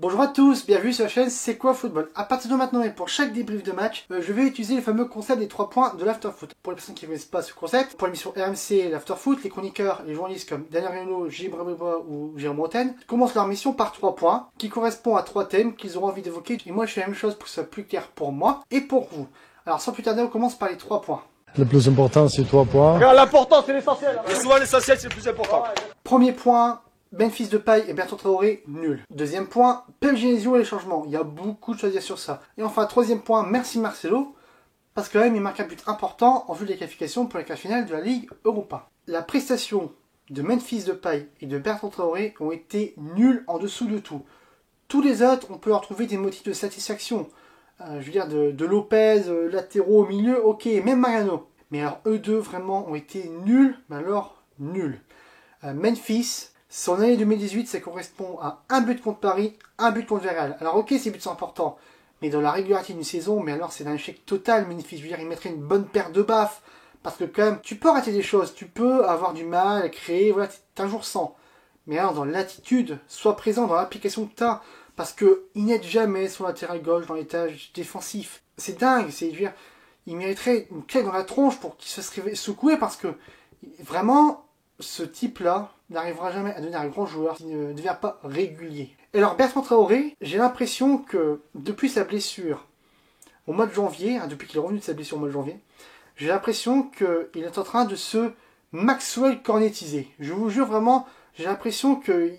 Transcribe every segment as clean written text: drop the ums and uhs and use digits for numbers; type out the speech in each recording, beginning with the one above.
Bonjour à tous, bienvenue sur la chaîne C'est quoi football. À partir de maintenant et pour chaque débrief de match, je vais utiliser le fameux concept des 3 points de l'afterfoot. Pour les personnes qui ne connaissent pas ce concept, pour l'émission RMC l'afterfoot, les chroniqueurs, les journalistes comme Daniel Riolo, Gilles Brabébois ou Jérôme Roten commencent leur mission par 3 points qui correspondent à 3 thèmes qu'ils auront envie d'évoquer. Et moi je fais la même chose pour que ce soit plus clair pour moi et pour vous. Alors sans plus tarder, on commence par les 3 points. Le plus important, c'est 3 points. Regarde, l'important, c'est l'essentiel. Et souvent, l'essentiel, c'est le plus important. Premier point, Memphis Depay et Bertrand Traoré, nul. Deuxième point, Pep Genesio et les changements. Il y a beaucoup de choses à dire sur ça. Et enfin, troisième point, merci Marcelo, parce que quand même, il marque un but important en vue des qualifications pour la quart finale de la Ligue Europa. La prestation de Memphis Depay et de Bertrand Traoré ont été nulles en dessous de tout. Tous les autres, on peut leur trouver des motifs de satisfaction. Je veux dire, de Lopez, latéraux au milieu, ok, même Mariano. Mais alors, eux deux, vraiment, ont été nuls, mais alors, nuls. Memphis, son année 2018, ça correspond à un but contre Paris, un but contre Villarreal. Alors ok, ces buts sont importants, mais dans la régularité d'une saison, mais alors c'est un échec total, Memphis. Je veux dire, il mettrait une bonne paire de baffes, parce que quand même, tu peux rater des choses, tu peux avoir du mal à créer, voilà, t'es un jour sans. Mais alors, dans l'attitude, sois présent dans l'application que t'as, parce que il n'aide jamais son latéral gauche dans l'étage défensif. C'est dingue, je veux dire, il mériterait une claque dans la tronche pour qu'il se serait secoué, parce que, vraiment, ce type-là n'arrivera jamais à devenir un grand joueur s'il ne devient pas régulier. Et alors Bertrand Traoré, j'ai l'impression que depuis sa blessure au mois de janvier, depuis qu'il est revenu de sa blessure au mois de janvier, j'ai l'impression qu'il est en train de se Maxwell cornetiser. Je vous jure vraiment, j'ai l'impression que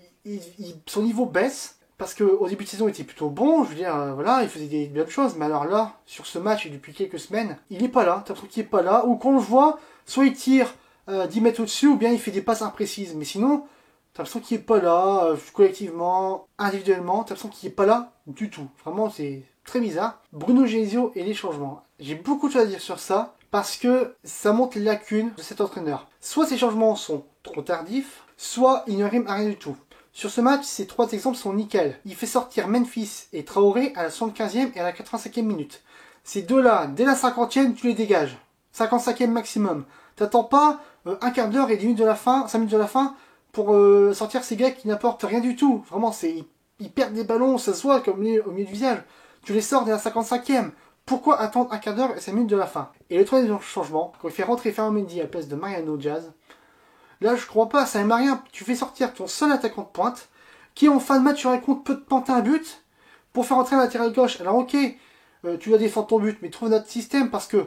son niveau baisse, parce qu'au début de saison il était plutôt bon, je veux dire, voilà, il faisait des bonnes choses, mais alors là, sur ce match et depuis quelques semaines, il n'est pas là, t'as l'impression qu'il n'est pas là, ou quand on le voit, soit il tire 10 mètres au-dessus, ou bien il fait des passes imprécises. Mais sinon, t'as l'impression qu'il n'est pas là, collectivement, individuellement, t'as l'impression qu'il n'est pas là du tout. Vraiment, c'est très bizarre. Bruno Genesio et les changements. J'ai beaucoup de choses à dire sur ça, parce que ça montre les lacunes de cet entraîneur. Soit ces changements sont trop tardifs, soit ils ne riment à rien du tout. Sur ce match, ces 3 exemples sont nickel. Il fait sortir Memphis et Traoré à la 75e et à la 85e minute. Ces deux-là, dès la 50e, tu les dégages. 55e maximum. T'attends pas un quart d'heure et 10 minutes de la fin, 5 minutes de la fin, pour sortir ces gars qui n'apportent rien du tout. Vraiment, ils perdent des ballons, ça se voit comme au milieu du visage. Tu les sors dès la 55e. Pourquoi attendre un quart d'heure et 5 minutes de la fin? Et le troisième changement, quand il fait rentrer Ferland Mendy à la place de Mariano Diaz, là je crois pas, ça n'aime à rien. Tu fais sortir ton seul attaquant de pointe, qui en fin de match aurait compte peut te planter un but, pour faire rentrer un latéral gauche. Alors ok, tu dois défendre ton but, mais trouve notre système, parce que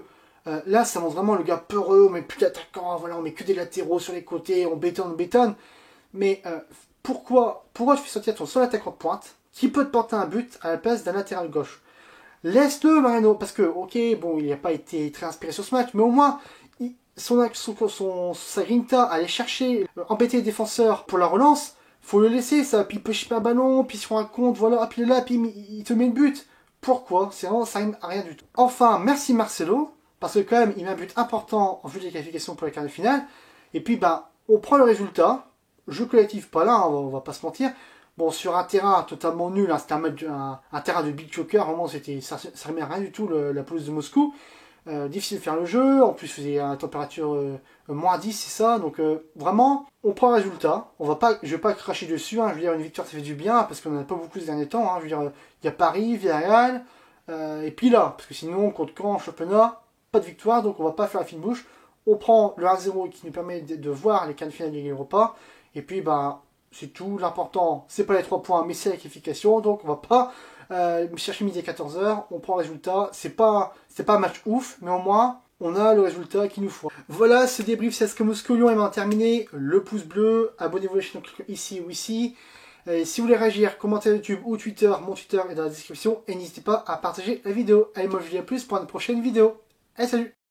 là, ça montre vraiment le gars peureux, on met plus d'attaquants, voilà, on met que des latéraux sur les côtés, on bétonne. Mais pourquoi tu fais sortir ton seul attaquant de pointe qui peut te porter un but à la place d'un latéral gauche? Laisse-le, Mariano, parce que, ok, bon, il n'a pas été très inspiré sur ce match, mais au moins, sa grinta à aller chercher, embêter les défenseurs pour la relance, faut le laisser, ça, puis il peut chipper un ballon, puis sur un compte, voilà, puis il est là, puis il te met le but. Pourquoi? C'est vraiment, ça rime à rien du tout. Enfin, merci Marcelo, parce que quand même, il met un but important en vue des qualifications pour la quart de finale. Et puis, on prend le résultat. Jeu collectif pas là, on va pas se mentir. Bon, sur un terrain totalement nul, hein, c'était un terrain de big joker, vraiment, ça remet à rien du tout, la pelouse de Moscou. Difficile de faire le jeu, en plus, il faisait une température moins 10, c'est ça. Donc, vraiment, on prend le résultat. Je vais pas cracher dessus, hein, je veux dire, une victoire, ça fait du bien, parce qu'on n'en a pas beaucoup ces derniers temps. Hein, je veux dire, il y a Paris, Villarreal, et puis là, parce que sinon, contre Caen en championnat, pas de victoire, donc on va pas faire la fine bouche. On prend le 1-0 qui nous permet de voir les quarts de finale de Ligue Europa. Et puis, c'est tout. L'important, c'est pas les 3 points, mais c'est la qualification. Donc, on va pas chercher midi à 14h. On prend le résultat. C'est pas un match ouf, mais au moins, on a le résultat qu'il nous faut. Voilà, ce débrief CSKA Moscou Lyon est maintenant terminé. Le pouce bleu, abonnez-vous à la chaîne ici ou ici. Si vous voulez réagir, commentez YouTube ou Twitter, mon Twitter est dans la description. Et n'hésitez pas à partager la vidéo. Allez, moi je vous dis à plus pour une prochaine vidéo. Allez, salut!